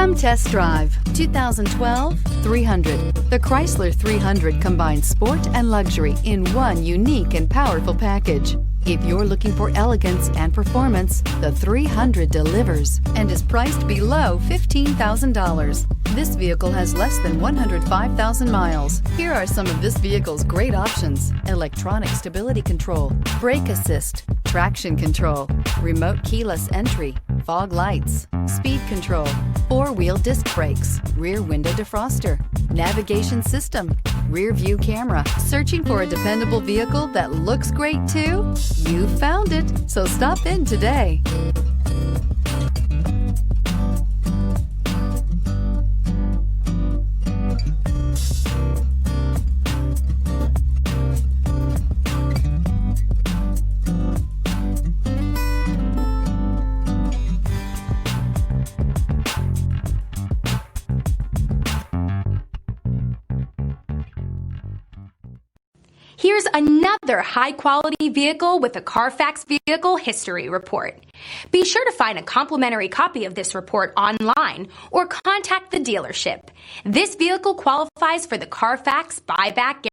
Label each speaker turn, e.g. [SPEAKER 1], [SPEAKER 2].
[SPEAKER 1] Come test drive 2012 300. The Chrysler 300 combines sport and luxury in one unique and powerful package. If you're looking for elegance and performance, the 300 delivers and is priced below $15,000. This vehicle has less than 105,000 miles. Here are some of this vehicle's great options: electronic stability control, brake assist, traction control, remote keyless entry, fog lights, speed control, four-wheel disc brakes, rear window defroster, navigation system, rear view camera. Searching for a dependable vehicle that looks great too? You found it, so stop in today.
[SPEAKER 2] Here's another high-quality vehicle with a CARFAX Vehicle History Report. Be sure to find a complimentary copy of this report online or contact the dealership. This vehicle qualifies for the CARFAX Buyback